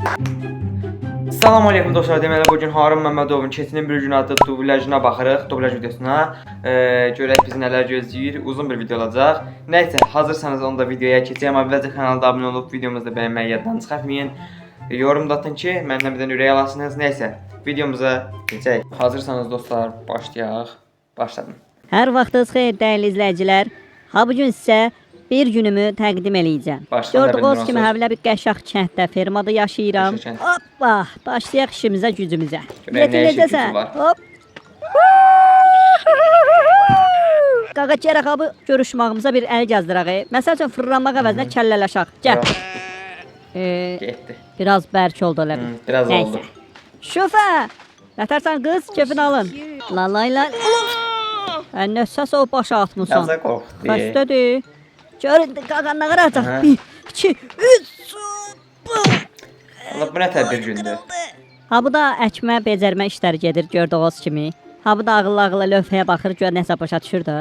Salam aleykum dostlar, deməli bugün Harun Məmmədovun Keçinin bir gün adlı dublyajına baxırıq, dublaj videosuna. Görək bizi nələr gözləyir, uzun bir video olacaq. Nəysə, hazırsanız onda videoya keçəyəm. Əvvəlcə kanalda abunə olub videomuzu da bəyənməyi yaddan çıxartmayın. Yorum da atın ki, məndən birdən ürək alasınız. Nəysə, videomuza keçək. Hazırsanız dostlar, başlayaq. Başladım. Hər vaxtınız xeyir dəyərli izləyicilər. Ha bu gün sizə bir günümü təqdim eləyəcəm. Gördüyünüz kimi həvlə bir qəşəng kənddə, fermada yaşayıram. Hoppa, başlayaq işimizə, gücümüzə. Yetinəcəsən. Hop. Qaqa gərək abi görüşməyimizə bir əl gəzdirək. Məsəl üçün fırlanmaq əvəzinə kəllələşək. Gəl. Getdi. Biraz bərk oldu elə bil. Biraz oldu. Şofə! Nətərsən qız, kefini alın. La lay lay. Nə səs o başa atmısan? Yazıq qorxdu. Xəstədir. Görün qaqa nə qaracaq. 1, 2, 3. Allah bu nə tədbir gündür. Ha bu da əkmə, becərmə işləri gedir gördüyünüz kimi. Ha bu da ağıllı lövhəyə baxır, gör nəsə başa düşür də.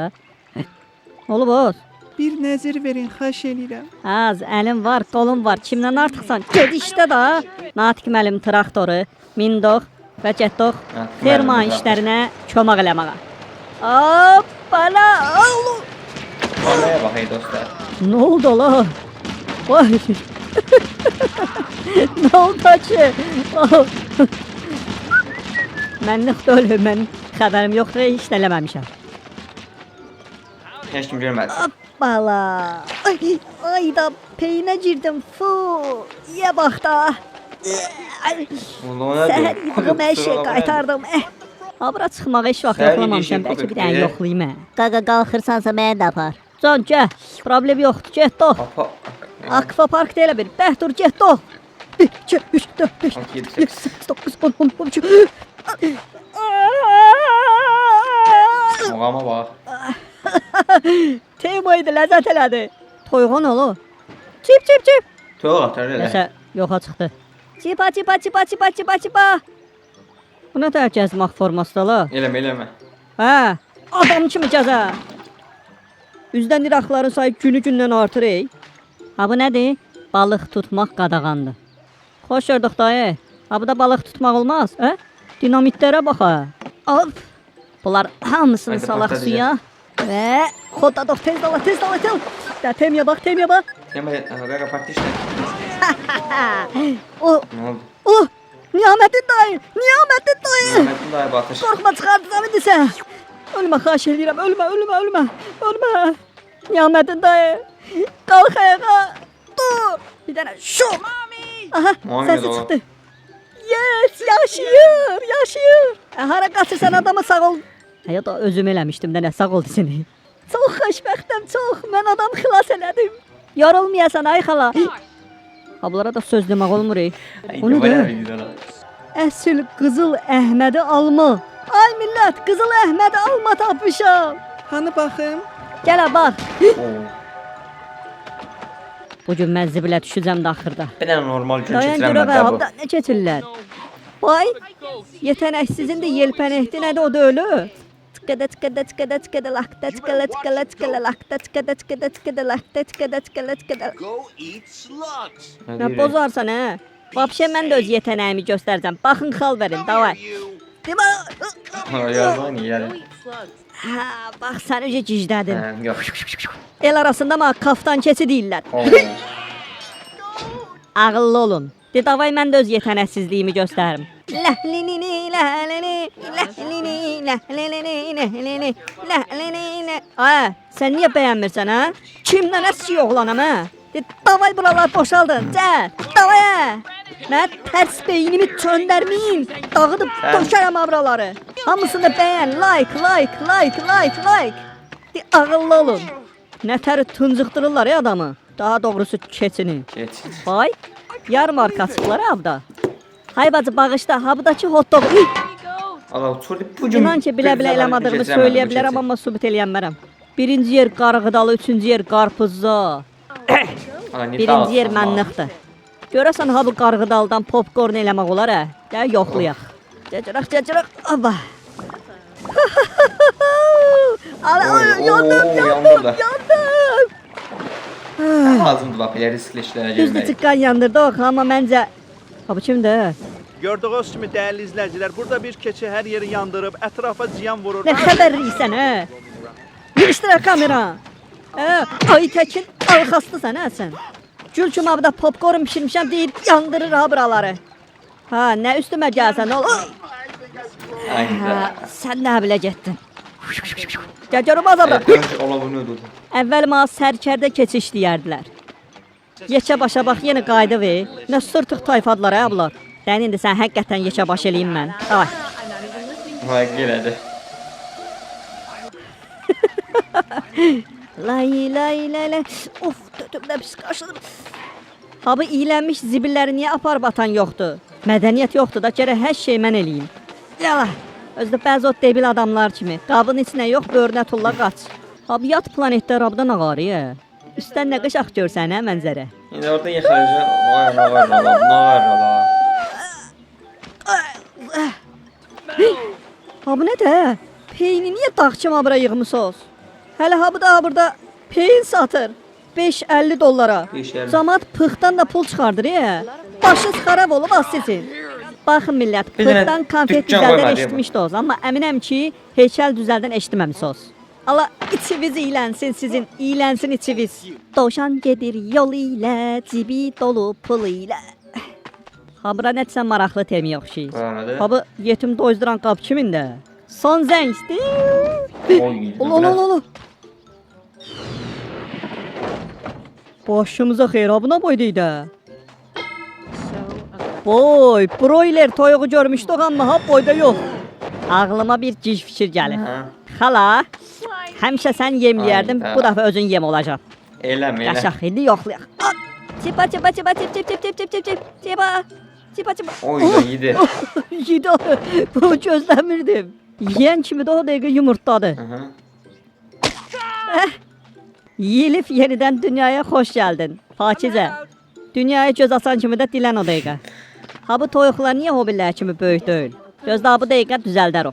Olub o. Bir nəzir verin, xahiş eləyirəm. Az, əlim var, qolum var. Kimdən artıqsan? Ged işdə də. Natiq müəllim traktoru, mindoq və getdoq ferma işlərinə kömək eləməyə. Hoppala! Allah! Oraya baxayım dostlar. Ne oldu la? Vay! Ne oldu ki? Mənlik deyil, mən xəbərim yoxdur, heç nə eləməmişəm. Heç kim görmədi. Hoppala! Ay da peynə girdim, fu! Ye bax da! Səhər yığım hər şey qaytardım. Abra çıxmağa heç vaxt yoxlamamışam, bəlkə bir dənə yoxlayayım. Qaqa qalxırsansa məni də apar. Can gəl, problem yoxdur, get dox. Akvapark deyil bir, bəhdur get dox. 1, 2, 3, 4, 5, 7, 8, 9, 10, 11, 12. Muğama bax. Tema idi, ləzzət elədi. Toyğun olu. Çip, çip, çip. Toyuq atar elə. Nəsə, yoxa çıxdı. Çipa, çipa, çipa, çipa, çipa, çipa. Bu nə tər gəzmək forması la? Eləmə, eləmə. Hə, adam kimi gəzə. Üzdən iraqların sayı günü-gündən artır ey. Ha bu nədir? Balıq tutmaq qadağandır. Xoş gördük dayı. Ha bu da balıq tutmaq olmaz, hə? Dinamitlərə bax ha. Hop. Bunlar hamısını salaq suya. Və xodadıq tez dala, tez dala, tez. Da temiyə bax, temiyə bax. Temiyə, qaqa parti işlə. O. Nə oldu? O. Niyamətin dayı, Niyamətin dayı. Niyamətin dayı batır. Qorxma çıxardısan indi sən. Ölmə, xahiş edirəm, ölmə. Niyamətin dayı, qalx ayağa, dur. Bir dənə şok. Aha, səsi çıxdı. Yes, yaşayır. Hara qaçırsan adama sağ ol. Ya da özüm eləmişdim də nə sağ ol desini. Çox xoşbəxtəm, çox. Mən adamı xilas elədim. Yorulmayasan ay xala. Ablara da söz demək olmur. O nədir? Əsl Qızıl Əhmədi alma. Ay millət, Qızıl Əhmədi alma tapmışam. Hanı baxım? Gəl bax. Bugün mən zibilə düşəcəm də axırda. Bir dənə normal gün Dayan keçirəm görə mən və bu. nə keçirlər? Vay, yetənəksizin də yelpənəkdi nədir o da ölü? Tıkada lakta Go eat slugs. Nə bozarsan hə? Vapşə mən də öz yetənəyimi göstərəcəm. Baxın xal verin, davay. Demə. Yazan yiyəlim. Hə, bax sən öcə gicdədin. Yox. El arasında ma kaftan keçi deyirlər. Ağıllı olun. De davay mən də öz yetənəksizliyimi göstərim. Ay, sən niyə bəyənmirsən hə? Kimdən əsli oğlanam hə? De davay buralar boşaldın. Gəl, davay. Mən tərs beynimi çöndərməyin. Dağıdıb döşərəm abraları. Hamısını bəyən, like. De ağıllı olun. Nətəri tıncıqdırırlar ya adamı. Daha doğrusu keçini. Keçin. Vay, yarım arkaçıqları avda. Hay bacı bağışda, ha budakı hot dog. Allah uçurdu bugün. İnan ki bilə-bilə eləmadığımı söyləyə bilərəm, amma sübut eləyənmərəm. Birinci yer qarğıdalı, üçüncü yer qarpızda. Birinci yer mənliqdir. Görəsən ha bu qarğıdaldan popcorn eləmək olar hə? Gəl yoxlayaq. Cəcərək. Aba. Yandım. Lazımdır bax belə riskli işlərə Düzdür girmək. çıxqan yandırdı o, amma məncə Ha bu kimdir? Gördüğünüz kimi dəyərli izləyicilər, burada bir keçi hər yeri yandırıb, ətrafa ziyan vurur. Ne xəbərlisən hə? Yığışdır kamera. Ay Təkin arxaslısan hə sən. Gül kimi abda popcorn pişirmişəm deyir yandırır ha buraları. Ha nə üstümə gəlsən oğlum? Aynen. Sən nə bilə getdin? Gəcərim azabra. Ola bunu ödüldü. Əvvəl mənə sərkərdə keçiş deyərdilər. Yeçə başa bax yenə qayda ver. Nə sırtıq tayfadılar hə bunlar. Dən indi sən həqiqətən yeçə baş eləyim mən. Davay. Vay gələdi. Lay lay lay lay. Of, tötümdə pis qaşıdım. Ha bu iylənmiş zibilləri niyə apar batan yoxdur? Mədəniyyət yoxdur da gərək hər şey mən eləyim. Yala. Özdə bəzi o debil adamlar kimi. Qabın içinə yox, böğrünə tulla qaç. Ha bu yat planetdə rabdan ağarıya. Üstdən nə qışaq görsən hə mənzərə. İndi orada yıxılacaq. Vay nağar. Ha bu nədir? Peyni niyə dağçıma bura yığmısınız? Hələ ha bu da burada peyin satır. 5-50 dollara. 5.50. Camaat pıxdan da pul çıxardır ya. Başınız xarab olub az sizin. Baxın millət, Bir dənə pıxdan konfet dükkan düzəldən qoymadı eşitmişdiniz, amma əminəm ki, heykəl düzəldən eşitməmisiniz. Allah içiniz iylənsin sizin, iylənsin içiniz. Dovşan gedir yol ilə, cibi dolu pul ilə. Ha bura nədirsə maraqlı temiyə oxşayır. Anladı. Ha bu yetim doyuzduran qap kimində? Son zəngdir. Oy. Olo. Başımıza xeyir, ha buna boyduydu. Boy, broiler toyuğu görmüşdük amma ha boyda yox. Ağlıma bir ciş fikir gəlir. Ha. Xala, həmişə sən yem yerdin, Ay, bu dəfə özün yem olacaq. Eləmə. Yaşaq, indi yoxlayaq. Çipa. Oy da yedi. Yedi, bunu gözləmirdim. Yiyən kimi də o dəqiqə yumurtladı. Hı. Yiyilif yenidən dünyaya xoş gəldin. Pakizə. Dünyaya göz açan kimi də dilən o dəqiqə. Ha bu toyuqlar niyə hobillər kimi böyük deyil? Gözlə bu dəqiqə düzəldər o.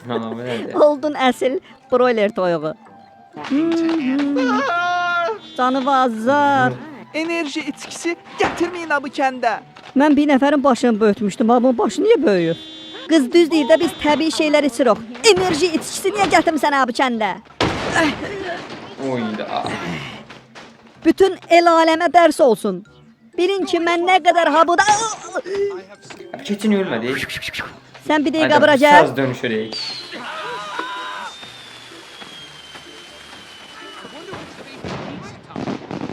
Ha, bu nədir? Oldun əsl broiler toyuğu. Canı vazar. Enerji içkisi gətirməyin ha bu kəndə. Mən bir nəfərin başını böyütmüşdüm. Ha bunun başı niyə böyüyür? Qız düz deyir də biz təbii şeylər içirik. Enerji içkisi niyə gətirmisən ha bu kəndə? Oy da. Bütün el aləmə dərs olsun. Bilin ki mən nə qədər ha bu da... Keçin ölmədi. Sən bir dəqiqə bura gəl. Saz dönüşürük.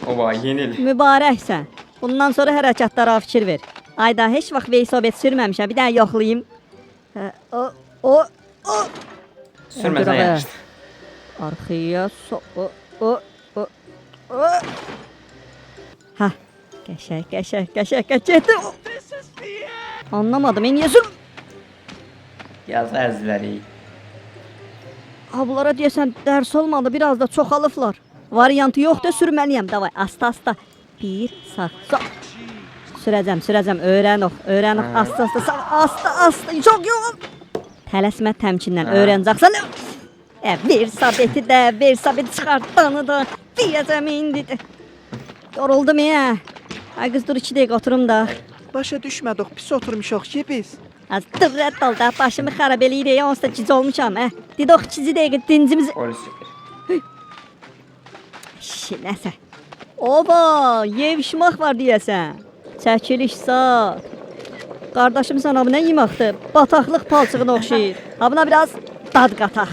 Oba yenil. Mübarəksən. Bundan sonra hərəkətlərə fikir ver. Ayda heç vaxt velosiped sürməmişəm. Bir dənə yoxlayım. O. Sürməsən yaxşı. Arxaya Ha. Qəşəng getdi. Anlamadım. Niyə sür? Yaz əzləri. Ha bunlara deyəsən dərs olmadı. Biraz da çoxalıblar. Variantı yoxdur, sürməliyəm. Davay, asta. Bir, sağ. Sürəcəm. Öyrən. Asta. Çox yox. Tələsmə təmkindən öyrənəcəksən. Versabeti çıxartdanı da. Deyəcəm indi. Yoruldum ya. Ay qız dur 2 dəqiqə oturum da. Başa düşmədik, pis oturmuşuq ki biz. Az dur rədd ol da. Başımı xarab eləyir. Onsuz da gic olmuşam. Dedik 2 dəqiqə dincimizi... Polis. Nəsə. Oba, yevişmaq var deyəsən. Çəkiliş saat. Qardaşım sən abi nə yeməkdir? Bataqlıq palçığına oxşayır. Ha buna biraz dad qataq.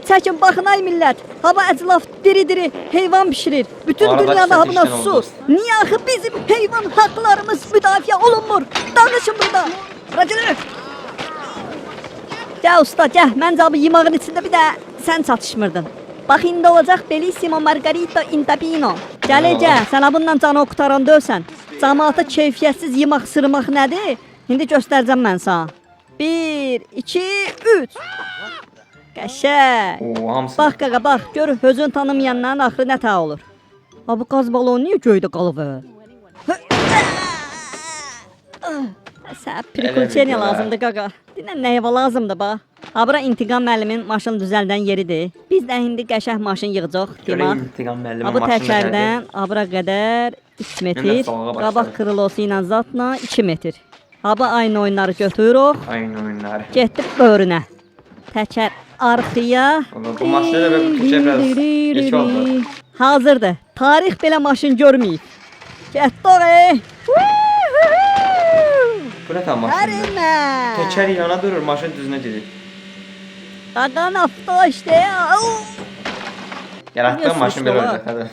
Çəkin baxın ay millət. Hava əclaf diri heyvan pişirir. Bütün Arada dünyada ha buna çəkilişdən su. olmaz. Niyə axı bizim heyvan haqlarımız müdafiə olunmur? Danışın burada. Rəcülü. Gəl usta, gəl. Məncə bu yemağın içində bir də sən çatışmırdın. Bax indi olacaq Bellissimo Margarita Intabino. Gəl, sən bundan canı qutaran dövsən. Cəmaata keyfiyyətsiz yemək sırmaq nədir? İndi göstərəcəm mən sana. 1, 2, 3. Qəşəng. Oo, hamısı. Bax qaqa, bax. Gör, özün tanımayanların axırı nə tə olur. Ha bu qaz balonu niyə göydə qalıb? Sən prikolçeniya videolar. lazımdır qaqa. Dinən nəyə lazımdır ba? Ha bura İntiqam müəllimin maşın düzəldən yeridir. Biz də indi qəşəng maşın yığacaq. Görək İntiqam müəllimin Ha bu maşını nədir? təkərdən abura qədər 3 metr, Yenə dalğa başladı. qabaq kırılosu ilə zatla 2 metr. Ha bu aynı oyunları götürürük. Ayın oyunları. Getdik böğrünə. Təkər arxaya. Valla bu maşını da belə bu keçə biraz geç oldu. Hazırdır. Tarix belə maşın görməyib. Getdik oraya. Bu nə tam maşındır? Hərimə. Təkər yana durur, maşın düzünə gedir. Qaqa nafta işte ya. Yaratdığın Niyə maşın belə susdu, olacaq, hadi.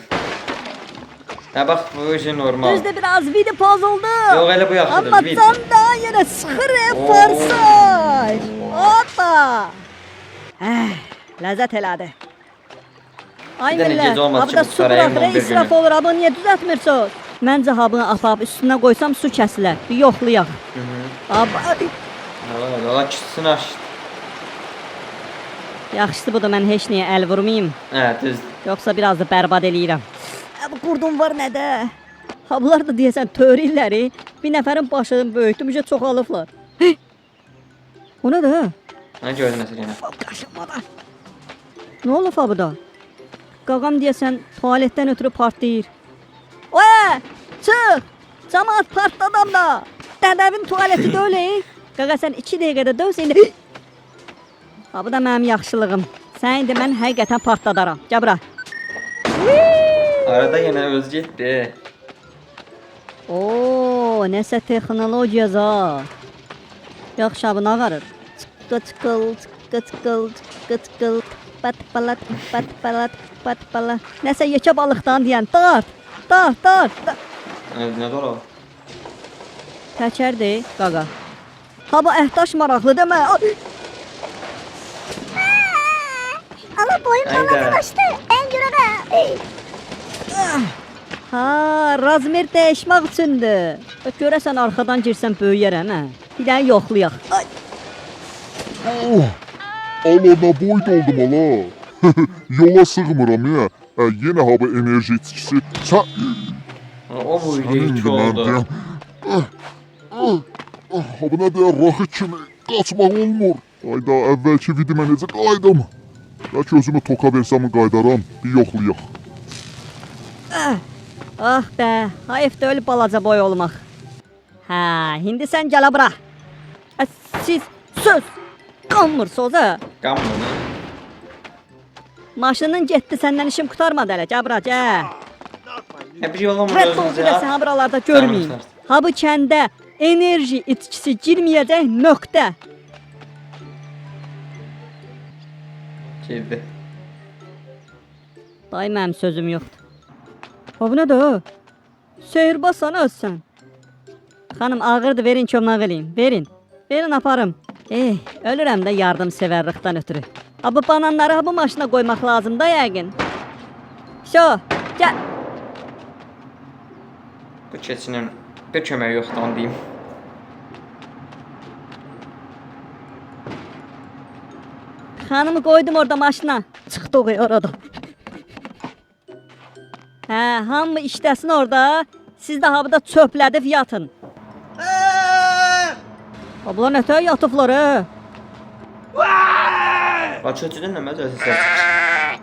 Ya bax, bu işin normal. Düzdür biraz video poz oldu. Yox, elə bu yaxşıdır, Amma vid. tam daha yenə sıxır Oo. forsaj. Hoppa. Ləzzət elədi. Ay Bir dənə millət, gecə olmaz ki, burada bu su sarayın buraxır, 11 israf günü. olur. Abı niyə düzəltmirsiniz? Məncə habını apab üstünə qoysam su kəsilər. Bir yoxlayaq. Abi, Yola küçsün aç. yaxşısı budur, mən heç niyə əl vurmayım. Hə, düz. Yoxsa biraz da bərbad eləyirəm. Bu qurdum var nədə? Ha bunlar da deyəsən törürlər. Bir nəfərin başını böyütdümcə çoxalıblar. O nədir? Nə gördün nəsə yenə? Qaşınmada. Nə olub ha bu da? Qaqam deyəsən tualetdən ötürü partlayır. Oya! Çıx! Camaat partladı adamda. Dədəvin tualeti də öyle. Qaqa sən 2 dəqiqədə döv indi. Ha bu da mənim yaxşılığım. Sən indi mən həqiqətən partladaram. Gəl bura. Arada yenə öz getdi. Oo, nəsə texnologiya za. Yaxşı abi nə qarır? Çıqqıl, çıqqıl, çıqqıl, çıqqıl, çıqqıl. Pat palat, pat palat, pat pala. Nəsə yekə balıqdan deyən. Dart, dart, dart. Nə doğru? Təkərdir, qaqa. Ha bu əhdaş maraqlı demə. Ama boyum Hayda. fazlalaştı. En göreme. Ha, razmer dəyişmək üçündür. Görəsən arxadan girsən böyüyərəm hə. Bir dənə yoxlayaq. Ay, Ala nə boy doldum ala. Yola sığmıram ya. Yenə hava enerji içkisi. Sən O buydu, iki oldu. Hava nə deyər raxı kimi qaçmaq olmur. Ayda əvvəlki vidimə necə qaydım? Bəlkə özümü toka versəm qaydaram. Bir yoxlayaq. ah be, hayıfdır öyle balaca boy olmaq. Hə, indi sən gələ bura. Siz söz qanmırsınız ha. Qanmır. Maşının getdi, səndən işim qurtarmadı hələ. Gəl bura, gəl. Hə, bir yola mı Rədd ol gedəsən, ha buralarda görməyin. Tanımırsan. Ha bu kəndə enerji içkisi girməyəcək nöqtə. Girdi. Dayı mənim sözüm yoxdur. Ha bu nədir? Seyirbasan özsən. Xanım ağırdır, verin kömək eləyim. Verin. Verin aparım. Ölürəm də yardımsevərlikdən ötürü. Ha bu bananları ha bu maşına qoymaq lazımdır yəqin. Gəl. Bu keçinin bir köməyi yoxdur, onu deyim. Xanımı qoydum orada maşına. Çıxdı o arada. Hə, hamı işləsin orada. Siz də havada çöplədib yatın. Abla nətə yatıblar hə? Bax, köçüdən nə məzəsi səs?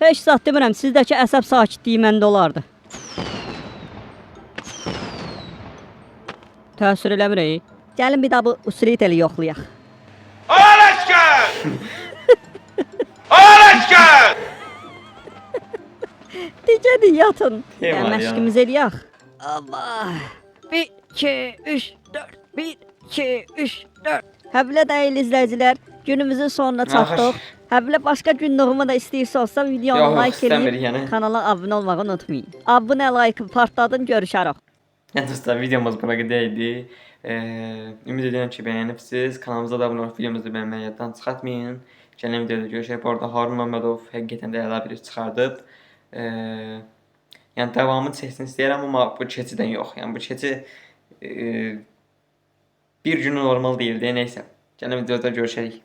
Heç zat demirəm, sizdəki əsəb sakitliyi məndə olardı. Təsir eləmir. Gəlin bir də bu usuliteli yoxlayaq. Digədi yatın. Şey var ya. Məşqimizi eləyək. Allah. 1, 2, 3, 4. 1, 2, 3, 4. Həvlə dəyərli izləyicilər, günümüzün sonuna çatdıq. Həvlə başqa günlüğümü da istəyirsə videonu Yox, like istəmir edib yəni. kanala abunə olmağı unutmayın. Abunə, like partladın, görüşərik. Yəni dostlar, videomuz bura qədər idi. Ümid edirəm ki, bəyənibsiz. Kanalımıza da abunə olub videomuzu bəyənməyi yaddan çıxartmayın. Gələn videoda görüşək. Bu arada Harun Məmmədov həqiqətən də əla bir iş çıxardıb. Yəni davamını çəksin istəyirəm, amma bu keçidən yox. Yəni bu keçi bir günü normal deyildi. Nəysə. Gələn videoda görüşərik.